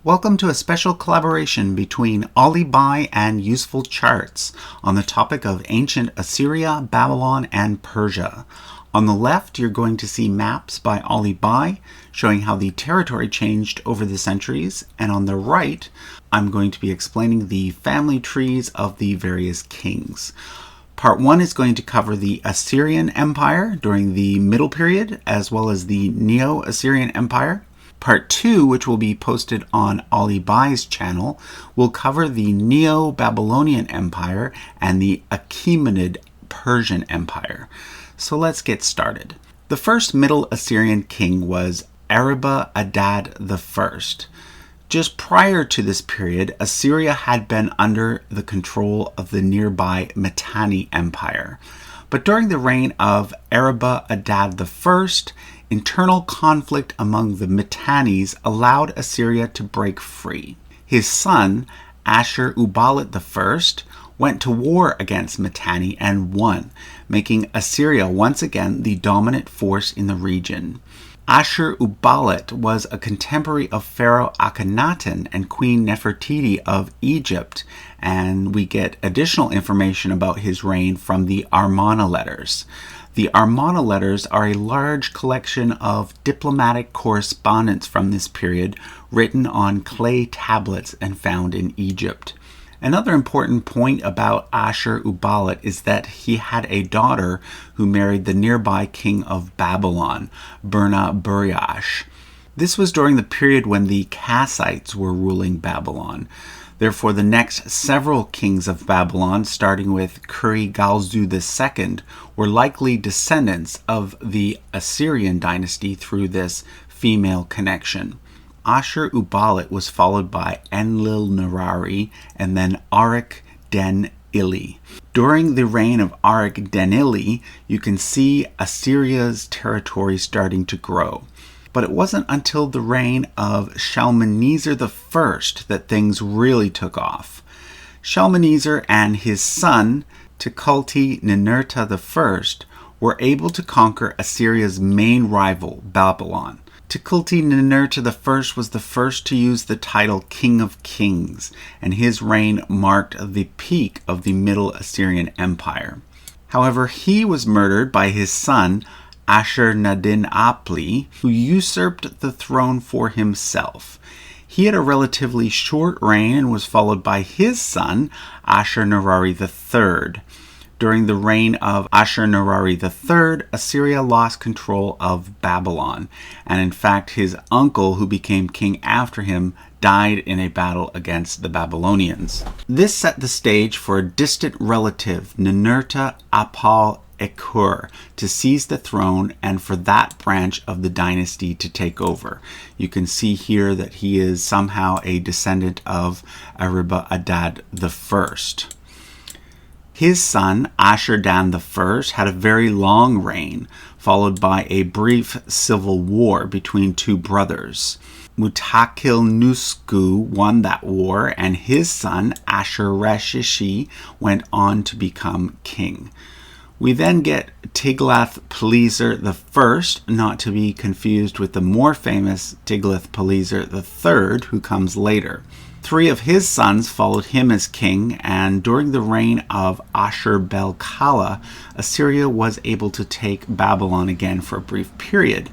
Welcome to a special collaboration between Ollie Bai and Useful Charts on the topic of ancient Assyria, Babylon, and Persia. On the left, you're going to see maps by Ollie Bai showing how the territory changed over the centuries, and on the right, I'm going to be explaining the family trees of the various kings. Part 1 is going to cover the Assyrian Empire during the Middle Period, as well as the Neo-Assyrian Empire. Part 2, which will be posted on Ollie Bai's channel, will cover the Neo-Babylonian Empire and the Achaemenid Persian Empire. So let's get started. The first Middle Assyrian king was Arib-Adad I. Just prior to this period, Assyria had been under the control of the nearby Mitanni Empire. But during the reign of Arib-Adad I, internal conflict among the Mitannis allowed Assyria to break free. His son, Ashur-uballit I, went to war against Mitanni and won, making Assyria once again the dominant force in the region. Ashur-uballit was a contemporary of Pharaoh Akhenaten and Queen Nefertiti of Egypt, and we get additional information about his reign from the Amarna letters. The Amarna letters are a large collection of diplomatic correspondence from this period written on clay tablets and found in Egypt. Another important point about Ashur-uballit is that he had a daughter who married the nearby king of Babylon, Burna-buriash. This was during the period when the Kassites were ruling Babylon. Therefore, the next several kings of Babylon, starting with Kuri-galzu II, were likely descendants of the Assyrian dynasty through this female connection. Ashur-uballit was followed by Enlil-nirari and then Arik-den-ili. During the reign of Arik-den-ili, you can see Assyria's territory starting to grow. But it wasn't until the reign of Shalmaneser I that things really took off. Shalmaneser and his son, Tukulti-Ninurta I, were able to conquer Assyria's main rival, Babylon. Tukulti-Ninurta I was the first to use the title King of Kings, and his reign marked the peak of the Middle Assyrian Empire. However, he was murdered by his son, Ashur-nadin-apli, who usurped the throne for himself. He had a relatively short reign and was followed by his son, Ashur-nirari III. During the reign of Ashur-nirari III, Assyria lost control of Babylon, and in fact his uncle, who became king after him, died in a battle against the Babylonians. This set the stage for a distant relative, Ninurta-apal-ekur, to seize the throne and for that branch of the dynasty to take over. You can see here that he is somehow a descendant of Arib-Adad I. His son, Ashur-dan I, had a very long reign, followed by a brief civil war between two brothers. Mutakil-nusku won that war, and his son, Ashur-resh-ishi, went on to become king. We then get Tiglath-Pileser I, not to be confused with the more famous Tiglath-Pileser III, who comes later. 3 of his sons followed him as king, and during the reign of Ashur-bel-kala, Assyria was able to take Babylon again for a brief period.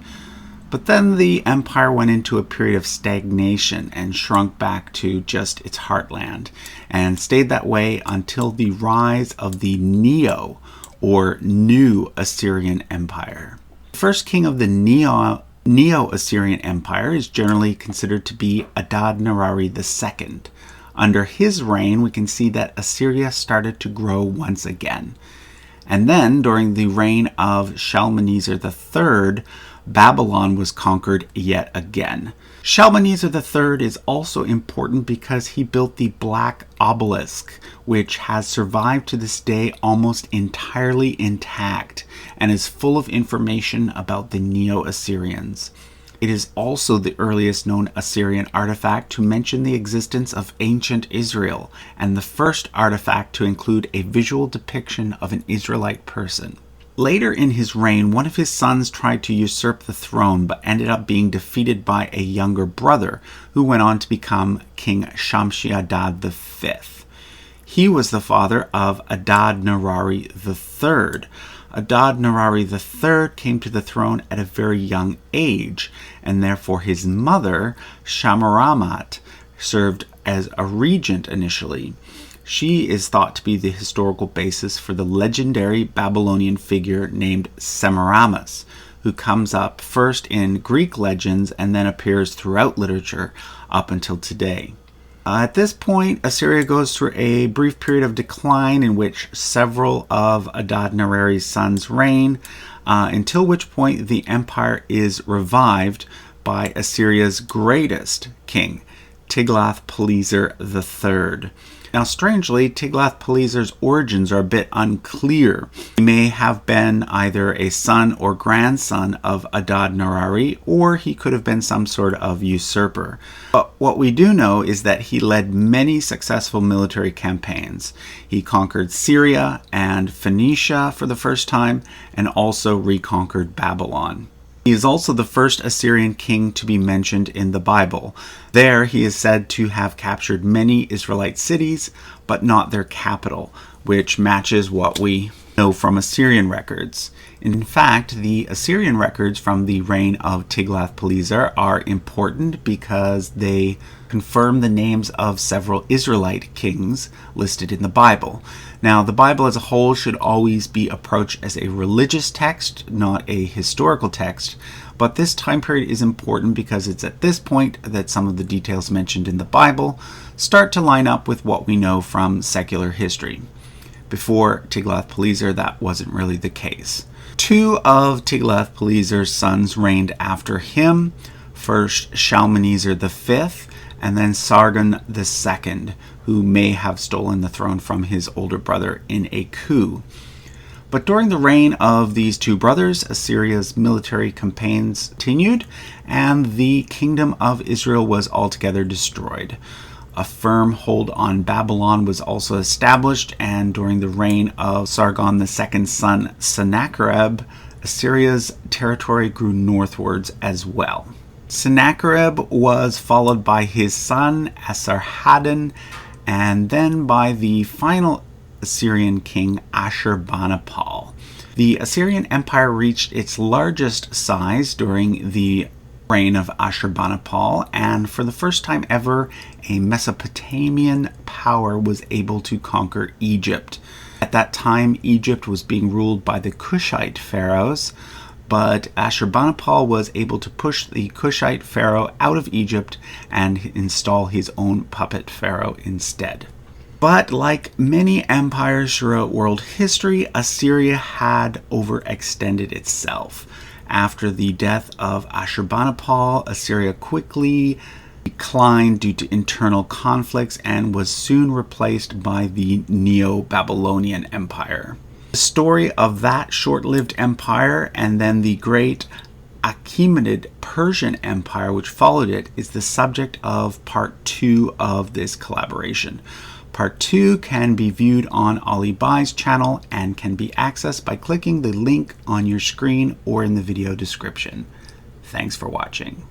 But then the empire went into a period of stagnation and shrunk back to just its heartland, and stayed that way until the rise of the Neo, or New Assyrian Empire. The first king of the Neo-Assyrian Empire is generally considered to be Adad-nirari II. Under his reign, we can see that Assyria started to grow once again. And then, during the reign of Shalmaneser III, Babylon was conquered yet again. Shalmaneser III is also important because he built the Black Obelisk, which has survived to this day almost entirely intact and is full of information about the Neo-Assyrians. It is also the earliest known Assyrian artifact to mention the existence of ancient Israel, and the first artifact to include a visual depiction of an Israelite person. Later in his reign, one of his sons tried to usurp the throne, but ended up being defeated by a younger brother, who went on to become King Shamshi-Adad V. He was the father of Adad-Nirari III. Adad-Nirari III came to the throne at a very young age, and therefore his mother, Shamaramat, served as a regent initially. She is thought to be the historical basis for the legendary Babylonian figure named Semiramis, who comes up first in Greek legends and then appears throughout literature up until today. At this point, Assyria goes through a brief period of decline in which several of Adad-Nirari's sons reign, until which point the empire is revived by Assyria's greatest king, Tiglath-Pileser III. Now, strangely, Tiglath-Pileser's origins are a bit unclear. He may have been either a son or grandson of Adad-Nirari, or he could have been some sort of usurper. But what we do know is that he led many successful military campaigns. He conquered Syria and Phoenicia for the first time, and also reconquered Babylon. He is also the first Assyrian king to be mentioned in the Bible. There, he is said to have captured many Israelite cities, but not their capital, which matches what we know from Assyrian records. In fact, the Assyrian records from the reign of Tiglath-Pileser are important because they confirm the names of several Israelite kings listed in the Bible. Now, the Bible as a whole should always be approached as a religious text, not a historical text, but this time period is important because it's at this point that some of the details mentioned in the Bible start to line up with what we know from secular history. Before Tiglath-Pileser, that wasn't really the case. Two of Tiglath-Pileser's sons reigned after him, first Shalmaneser V, and then Sargon II, who may have stolen the throne from his older brother in a coup. But during the reign of these two brothers, Assyria's military campaigns continued, and the kingdom of Israel was altogether destroyed. A firm hold on Babylon was also established, and during the reign of Sargon II's son Sennacherib, Assyria's territory grew northwards as well. Sennacherib was followed by his son Esarhaddon, and then by the final Assyrian king Ashurbanipal. The Assyrian Empire reached its largest size during the reign of Ashurbanipal, and for the first time ever, a Mesopotamian power was able to conquer Egypt. At that time, Egypt was being ruled by the Kushite pharaohs, but Ashurbanipal was able to push the Kushite pharaoh out of Egypt and install his own puppet pharaoh instead. But like many empires throughout world history, Assyria had overextended itself. After the death of Ashurbanipal, Assyria quickly declined due to internal conflicts and was soon replaced by the Neo-Babylonian Empire. The story of that short-lived empire and then the great Achaemenid Persian Empire which followed it is the subject of part 2 of this collaboration. Part 2 can be viewed on Ali Bai's channel and can be accessed by clicking the link on your screen or in the video description. Thanks for watching.